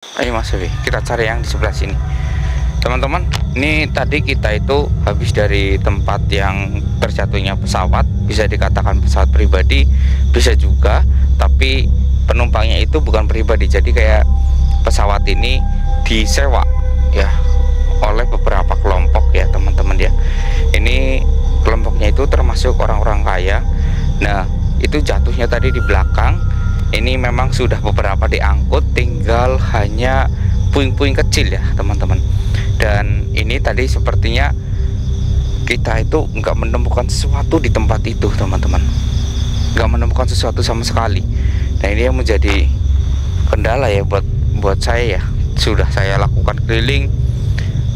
Ayo Mas Dewi, kita cari yang di sebelah sini. Teman-teman, ini tadi kita itu habis dari tempat yang terjatuhnya pesawat. Bisa dikatakan pesawat pribadi, bisa juga, tapi penumpangnya itu bukan pribadi. Jadi kayak pesawat ini disewa ya oleh beberapa kelompok ya teman-teman ya. Ini kelompoknya itu termasuk orang-orang kaya. Nah, itu jatuhnya tadi di belakang. Ini memang sudah beberapa diangkut, tinggal hanya puing-puing kecil ya teman-teman. Dan ini tadi sepertinya kita itu nggak menemukan sesuatu di tempat itu teman-teman, nggak menemukan sesuatu sama sekali. Nah, ini yang menjadi kendala ya buat saya ya. Sudah saya lakukan keliling,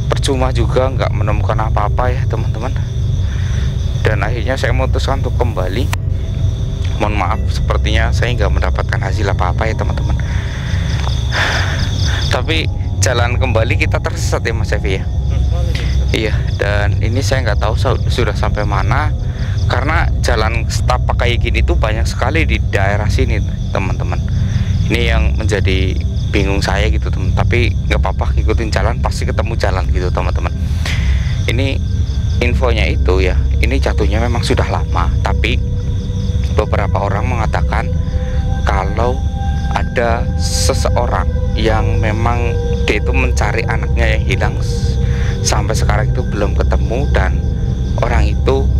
percuma juga nggak menemukan apa-apa ya teman-teman. Dan akhirnya saya memutuskan untuk kembali. Mohon maaf, sepertinya saya nggak mendapatkan hasil apa-apa ya teman-teman. Tapi jalan kembali kita tersesat ya Mas Evi ya. Iya, dan ini saya nggak tahu sudah sampai mana, karena jalan setapak kayak gini tuh banyak sekali di daerah sini teman-teman. Ini yang menjadi bingung saya gitu teman. Tapi nggak apa-apa, ikutin jalan pasti ketemu jalan gitu teman-teman. Ini infonya itu ya, ini jatuhnya memang sudah lama, tapi beberapa orang mengatakan kalau ada seseorang yang memang dia itu mencari anaknya yang hilang sampai sekarang itu belum ketemu, dan orang itu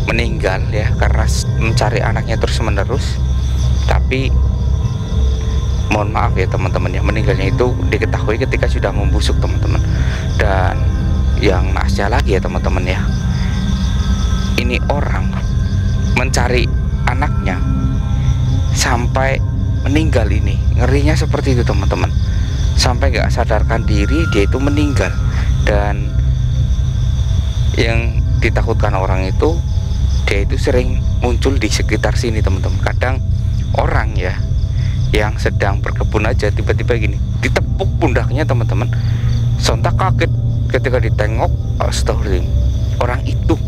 meninggal ya karena mencari anaknya terus menerus. Tapi mohon maaf ya teman-teman ya, meninggalnya itu diketahui ketika sudah membusuk teman-teman. Dan yang naasnya lagi ya teman-teman ya, ini orang mencari anaknya sampai meninggal. Ini ngerinya seperti itu teman-teman, sampai gak sadarkan diri dia itu meninggal. Dan yang ditakutkan orang itu, dia itu sering muncul di sekitar sini teman-teman. Kadang orang ya yang sedang berkebun aja tiba-tiba gini ditepuk pundaknya teman-teman, sontak kaget ketika ditengok. Astagfirullah, orang itu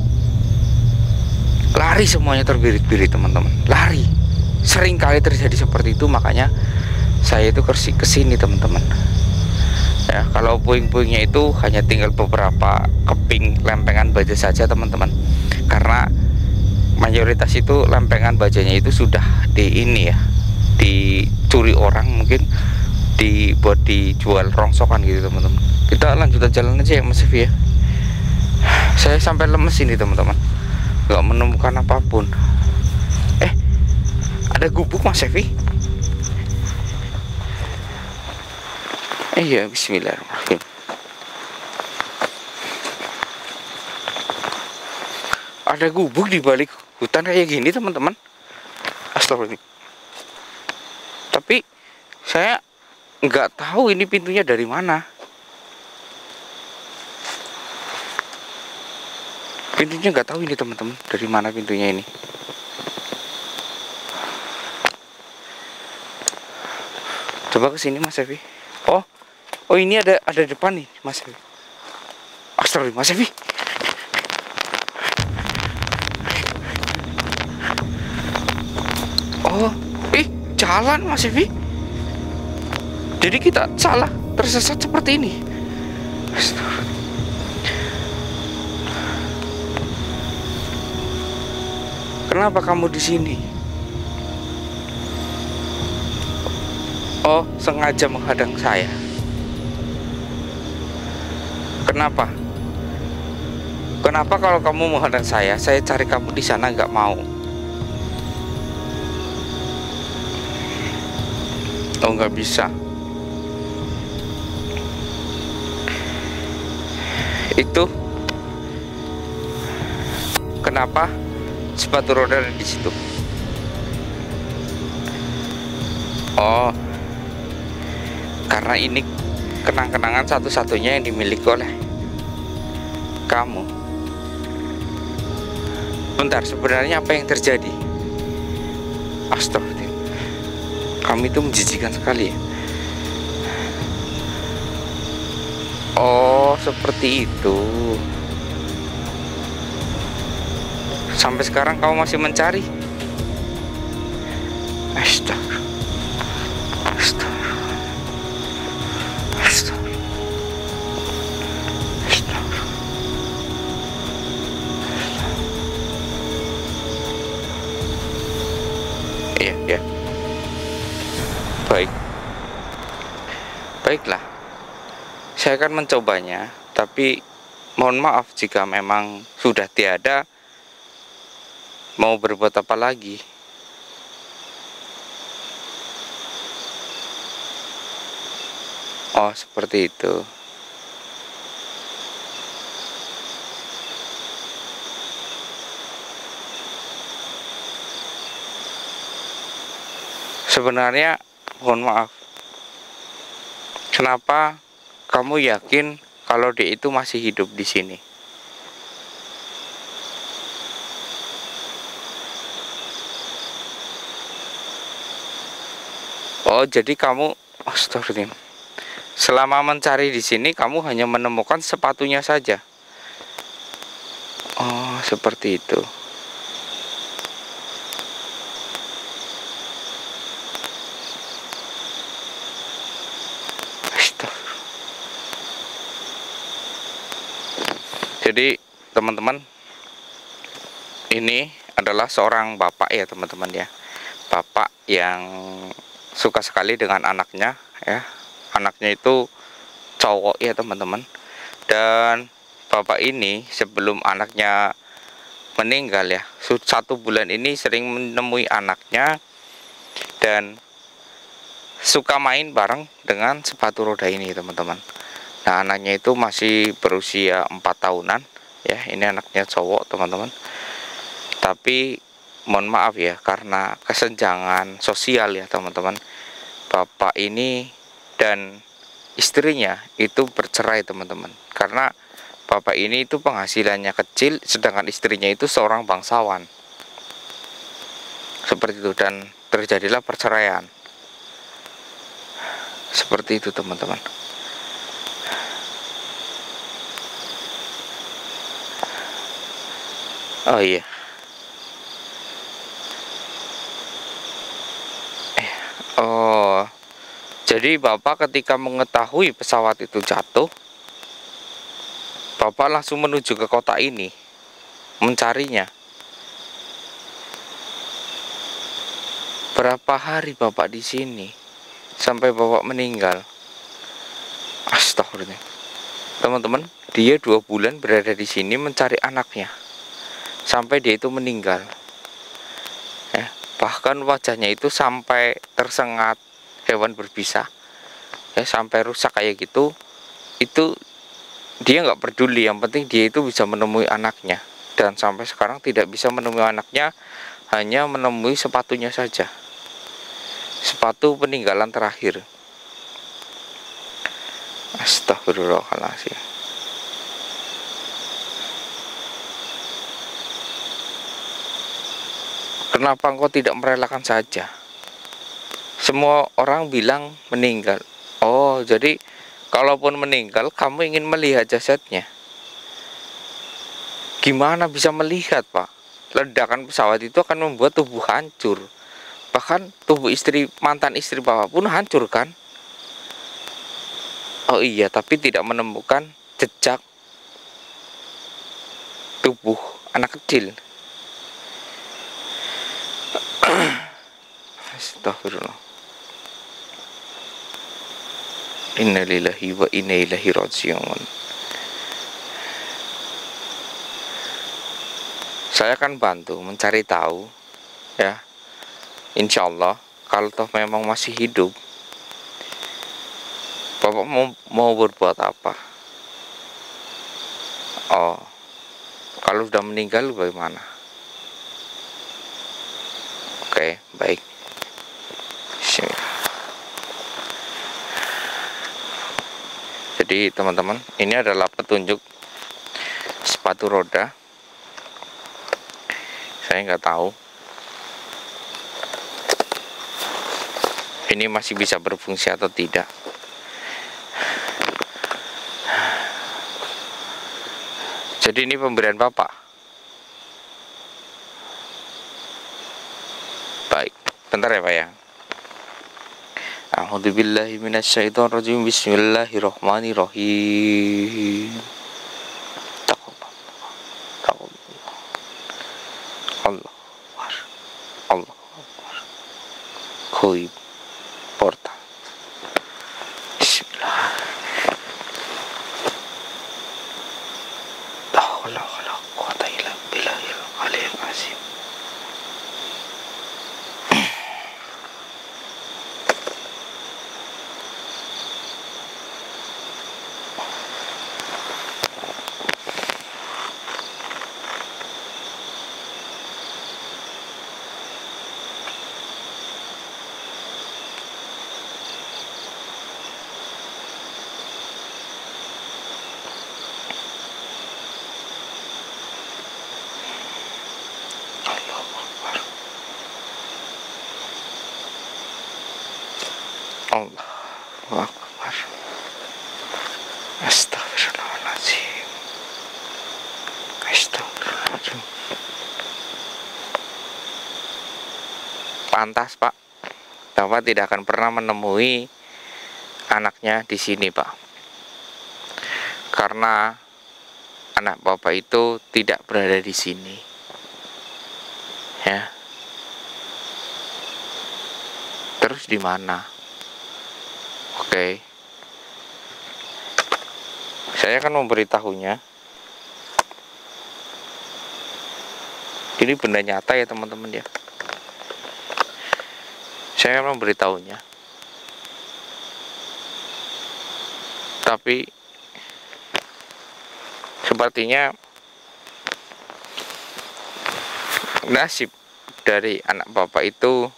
lari semuanya terbirit-birit teman-teman, lari. Sering kali terjadi seperti itu, makanya saya itu kesini teman-teman ya. Kalau puing-puingnya itu hanya tinggal beberapa keping lempengan baja saja teman-teman, karena mayoritas itu lempengan bajanya itu sudah di ini ya, dicuri orang, mungkin dibuat dijual rongsokan gitu teman-teman. Kita lanjutkan jalan aja ya Mas Evi ya. Saya sampai lemes ini teman-teman, nggak menemukan apapun. Ada gubuk Mas Evi. Iya, bismillahirrahmanirrahim. Ada gubuk di balik hutan kayak gini teman-teman. Astagfirullah. Tapi saya nggak tahu ini pintunya dari mana. Pintunya nggak tahu ini teman-teman, dari mana pintunya ini. Coba ke sini Mas Evi. Oh ini ada depan nih Mas Evi. Astagfirullah Mas Evi. Jalan Mas Evi. Jadi kita salah, tersesat seperti ini. Astagfirullah. Kenapa kamu di sini? Oh, sengaja menghadang saya. Kenapa? Kenapa kalau kamu menghadang saya cari kamu di sana nggak mau? Oh, nggak bisa. Itu kenapa sepatu roda ada di situ? Oh, karena ini kenang-kenangan satu-satunya yang dimiliki oleh kamu. Bentar, sebenarnya apa yang terjadi? Astagfirullah, kami itu menjijikan sekali ya. Oh, seperti itu. Sampai sekarang kamu masih mencari? Astagfirullah. Baiklah, saya akan mencobanya, tapi mohon maaf jika memang sudah tiada, mau berbuat apa lagi? Oh, seperti itu. Sebenarnya, mohon maaf, kenapa kamu yakin kalau dia itu masih hidup di sini? Oh, jadi kamu, astagfirullahaladzim. Selama mencari di sini, kamu hanya menemukan sepatunya saja. Oh, seperti itu. Astagfirullah. Jadi, teman-teman, ini adalah seorang bapak ya, teman-teman ya. Bapak yang suka sekali dengan anaknya ya. Anaknya itu cowok ya, teman-teman. Dan bapak ini sebelum anaknya meninggal ya, 1 bulan ini sering menemui anaknya dan suka main bareng dengan sepatu roda ini, teman-teman. Nah, anaknya itu masih berusia 4 tahunan ya. Ini anaknya cowok, teman-teman. Tapi mohon maaf ya, karena kesenjangan sosial ya, teman-teman, bapak ini dan istrinya itu bercerai, teman-teman. Karena bapak ini itu penghasilannya kecil, sedangkan istrinya itu seorang bangsawan. Seperti itu, dan terjadilah perceraian. Seperti itu, teman-teman. Oh iya. Oh, jadi bapak ketika mengetahui pesawat itu jatuh, bapak langsung menuju ke kota ini mencarinya. Berapa hari bapak di sini sampai bapak meninggal? Astagfirullah. Teman-teman, dia 2 bulan berada di sini mencari anaknya sampai dia itu meninggal. Ya, bahkan wajahnya itu sampai tersengat hewan berbisa. Ya, sampai rusak kayak gitu. Itu dia nggak peduli, yang penting dia itu bisa menemui anaknya. Dan sampai sekarang tidak bisa menemui anaknya, hanya menemui sepatunya saja. Sepatu peninggalan terakhir. Astagfirullahaladzim. Kenapa engkau tidak merelakan saja? Semua orang bilang meninggal. Oh, jadi kalaupun meninggal, kamu ingin melihat jasadnya. Gimana bisa melihat, Pak? Ledakan pesawat itu akan membuat tubuh hancur. Bahkan tubuh mantan istri Bapak pun hancur kan? Oh iya, tapi tidak menemukan jejak tubuh anak kecil. Astagfirullah. Innalillahi wa inna ilaihi raji'un. Saya akan bantu mencari tahu ya. Insya Allah, kalau toh memang masih hidup, Bapak mau berbuat apa? Oh, kalau sudah meninggal bagaimana? Oke, baik. Jadi teman-teman, ini adalah petunjuk sepatu roda. Saya nggak tahu ini masih bisa berfungsi atau tidak. Jadi ini pemberian Bapak. Baik, bentar ya Pak ya. A'udzubillahi minasyaitonirrajim. Bismillahirrahmanirrahim. Allah Allah Koi porta. Bismillah. pantas, Pak. Bapak tidak akan pernah menemui anaknya di sini, Pak. Karena anak Bapak itu tidak berada di sini. Ya. Terus di mana? Oke. Saya akan memberitahunya. Ini benda nyata ya, teman-teman ya. Saya akan memberitahunya. Tapi sepertinya nasib dari anak Bapak itu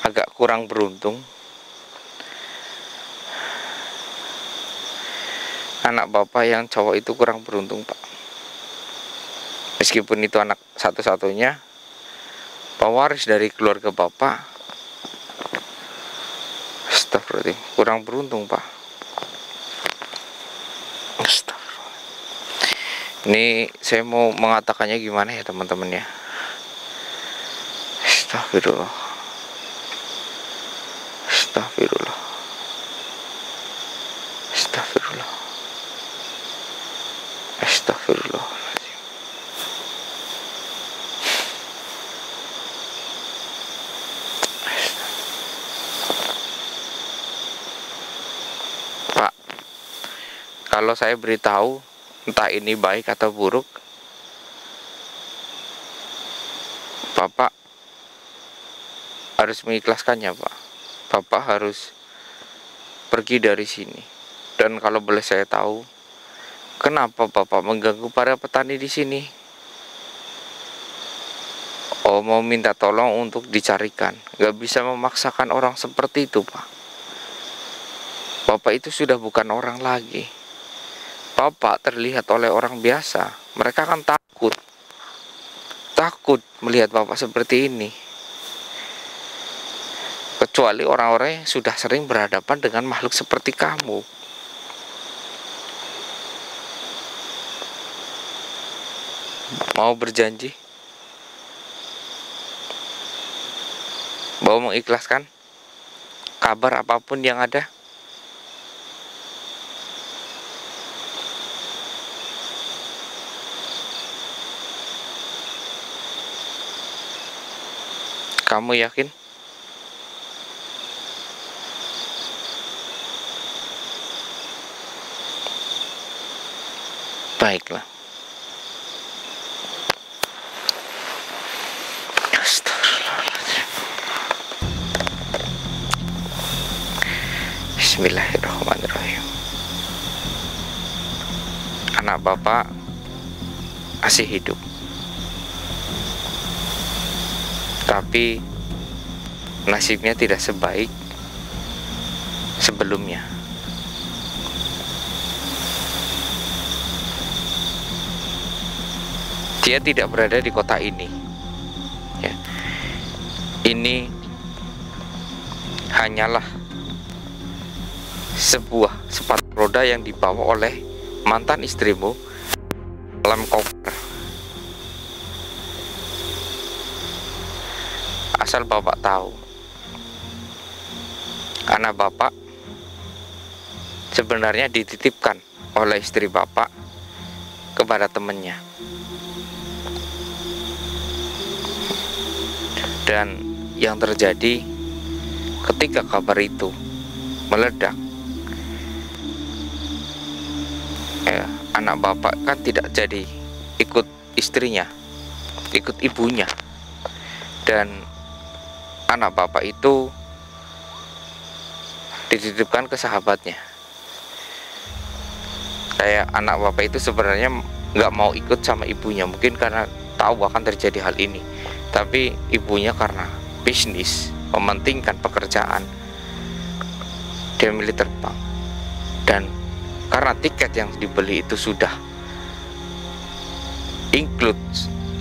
agak kurang beruntung. Anak Bapak yang cowok itu kurang beruntung, Pak. Meskipun itu anak satu-satunya, pewaris dari keluarga Bapak, astagfirullah, kurang beruntung, Pak. Astagfirullah. Ini saya mau mengatakannya gimana ya, teman-teman ya. Astagfirullah. Astagfirullah. Astagfirullah. Astagfirullah. Pak, kalau saya beritahu, entah ini baik atau buruk, Bapak harus mengikhlaskannya, Pak. Bapak harus pergi dari sini. Dan kalau boleh saya tahu, kenapa Bapak mengganggu para petani di sini? Oh, mau minta tolong untuk dicarikan. Gak bisa memaksakan orang seperti itu, Pak. Bapak itu sudah bukan orang lagi. Bapak terlihat oleh orang biasa, mereka akan takut melihat Bapak seperti ini. Kecuali orang-orang yang sudah sering berhadapan dengan makhluk seperti kamu. Mau berjanji? Mau mengikhlaskan kabar apapun yang ada? Kamu yakin? Baiklah. Astagfirullahaladzim. Bismillahirrahmanirrahim. Anak Bapak masih hidup, tapi nasibnya tidak sebaik sebelumnya. Dia tidak berada di kota ini ya. Ini hanyalah sebuah sepatu roda yang dibawa oleh mantan istrimu dalam koper. Asal Bapak tahu, anak Bapak sebenarnya dititipkan oleh istri Bapak kepada temannya. Dan yang terjadi ketika kabar itu meledak, anak Bapak kan tidak jadi ikut istrinya, ikut ibunya. Dan anak Bapak itu dititipkan ke sahabatnya. Kayak anak Bapak itu sebenarnya nggak mau ikut sama ibunya, mungkin karena tahu akan terjadi hal ini. Tapi ibunya karena bisnis, mementingkan pekerjaan, dia milih terbang. Dan karena tiket yang dibeli itu sudah include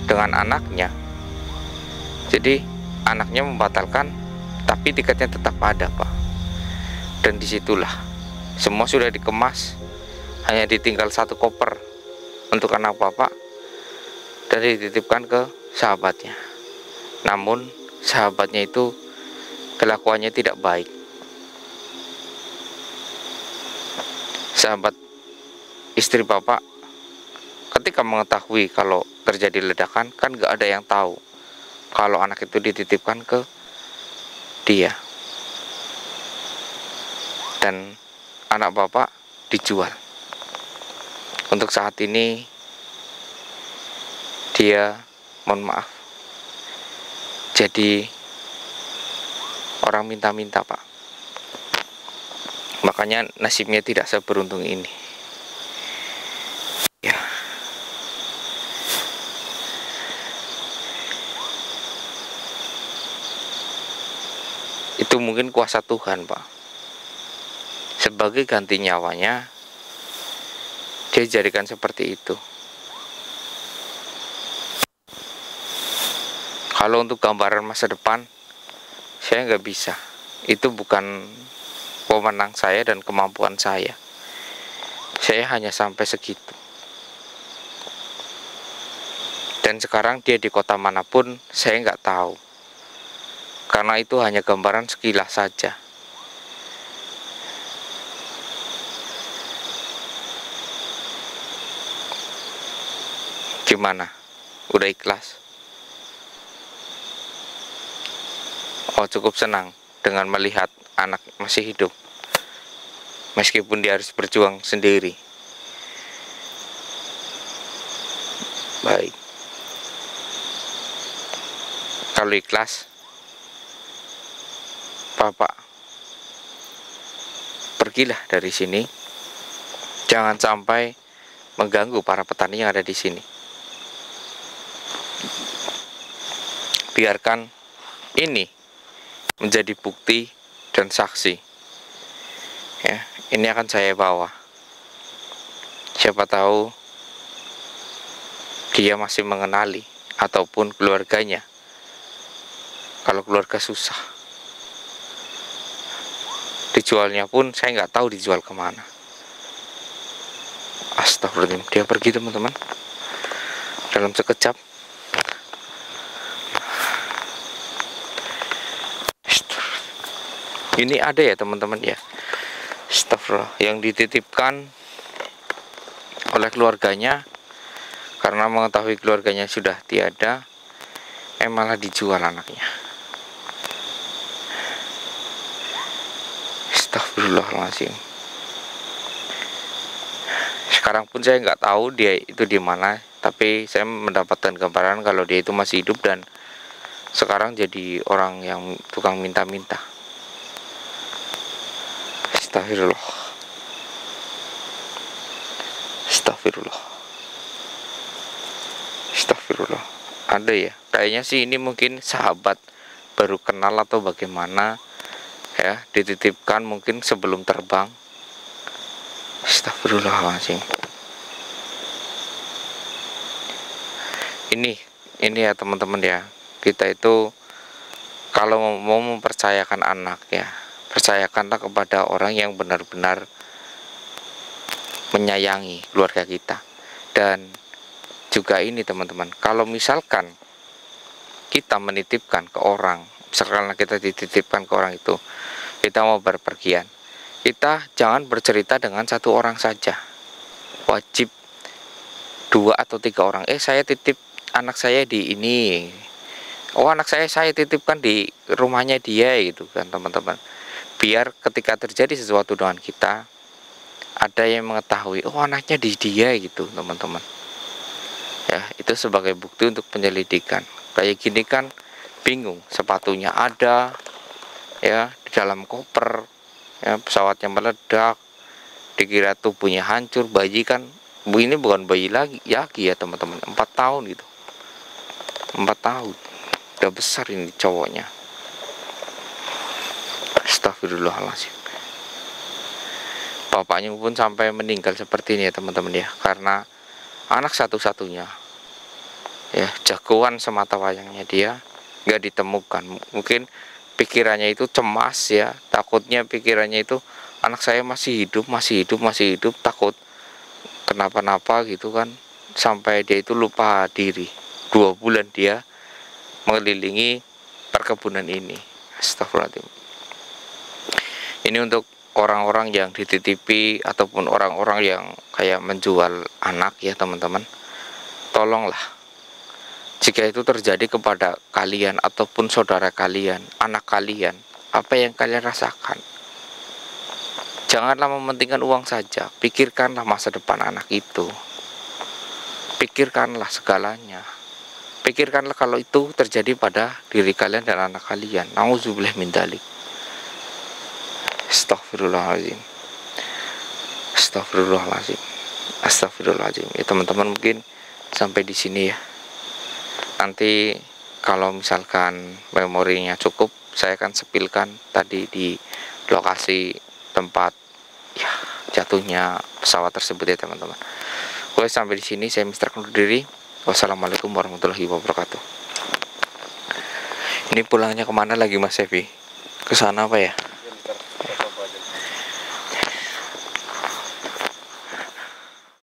dengan anaknya, jadi anaknya membatalkan, tapi tiketnya tetap ada, Pak. Dan disitulah semua sudah dikemas, hanya ditinggal satu koper untuk anak Bapak dan dititipkan ke sahabatnya. namun sahabatnya itu kelakuannya tidak baik. Sahabat istri bapak ketika mengetahui kalau terjadi ledakan, kan gak ada yang tahu kalau anak itu dititipkan ke dia, dan anak bapak dijual. Untuk saat ini dia, mohon maaf, jadi orang minta-minta, Pak. Makanya nasibnya tidak seberuntung ini. Ya. Itu mungkin kuasa Tuhan, Pak. Sebagai ganti nyawanya, dia jadikan seperti itu. Kalau untuk gambaran masa depan, saya nggak bisa. Itu bukan wewenang saya dan kemampuan saya. Saya hanya sampai segitu. Dan sekarang dia di kota manapun, saya nggak tahu. Karena itu hanya gambaran sekilas saja. Gimana? Udah ikhlas? Oh, cukup senang dengan melihat anak masih hidup, meskipun dia harus berjuang sendiri. Baik. Kalau ikhlas, Bapak, pergilah dari sini. Jangan sampai mengganggu para petani yang ada di sini. Biarkan ini menjadi bukti dan saksi. Ya, ini akan saya bawa. Siapa tahu dia masih mengenali ataupun keluarganya. Kalau keluarga susah, dijualnya pun saya nggak tahu dijual kemana. Astagfirullahaladzim, dia pergi teman-teman dalam sekejap. Ini ada ya teman-teman ya, astagfirullah, yang dititipkan oleh keluarganya karena mengetahui keluarganya sudah tiada, malah dijual anaknya. Astagfirullahaladzim. Sekarang pun saya nggak tahu dia itu di mana, tapi saya mendapatkan gambaran kalau dia itu masih hidup dan sekarang jadi orang yang tukang minta-minta. Astagfirullah. Astagfirullah. Astagfirullah. Ada ya, kayaknya sih ini mungkin sahabat baru kenal atau bagaimana ya, dititipkan mungkin sebelum terbang. Astagfirullahaladzim. Ini ya teman-teman ya, kita itu kalau mau mempercayakan anak ya, percayakanlah kepada orang yang benar-benar menyayangi keluarga kita. Dan juga ini teman-teman, kalau misalkan kita menitipkan ke orang, misalkan kita dititipkan ke orang itu, kita mau berpergian, kita jangan bercerita dengan satu orang saja, wajib 2 atau 3 orang. Saya titip anak saya di ini, oh anak saya titipkan di rumahnya dia, gitu kan teman-teman. Biar ketika terjadi sesuatu dengan kita, ada yang mengetahui, oh anaknya di dia, gitu teman-teman. Ya, itu sebagai bukti untuk penyelidikan. Kayak gini kan bingung, sepatunya ada ya di dalam koper, ya pesawatnya meledak, dikira tubuhnya hancur. Bayi kan, ini bukan bayi lagi ya teman-teman, 4 tahun gitu, 4 tahun, udah besar ini cowoknya. Astagfirullahaladzim. Bapaknya pun sampai meninggal seperti ini ya teman-teman ya, karena anak satu-satunya ya, jagoan semata wayangnya dia nggak ditemukan. Mungkin pikirannya itu cemas ya, takutnya pikirannya itu anak saya masih hidup, takut kenapa-napa gitu kan, sampai dia itu lupa diri. 2 bulan dia mengelilingi perkebunan ini. Astagfirullahaladzim. Ini untuk orang-orang yang dititipi ataupun orang-orang yang kayak menjual anak ya teman-teman. Tolonglah, jika itu terjadi kepada kalian ataupun saudara kalian, anak kalian, apa yang kalian rasakan? Janganlah mementingkan uang saja, pikirkanlah masa depan anak itu. Pikirkanlah segalanya. Pikirkanlah kalau itu terjadi pada diri kalian dan anak kalian. Nauzubillah min dzalik. Astagfirullahaladzim. Astagfirullahaladzim. Astagfirullahaladzim. Ya teman-teman, mungkin sampai di sini ya. Nanti kalau misalkan memorinya cukup, saya akan sepilkan tadi di lokasi tempat ya jatuhnya pesawat tersebut ya teman-teman. Oke, sampai di sini saya Mister undur diri. Wassalamualaikum warahmatullahi wabarakatuh. Ini pulangnya kemana lagi Mas Evi? Kesana apa ya?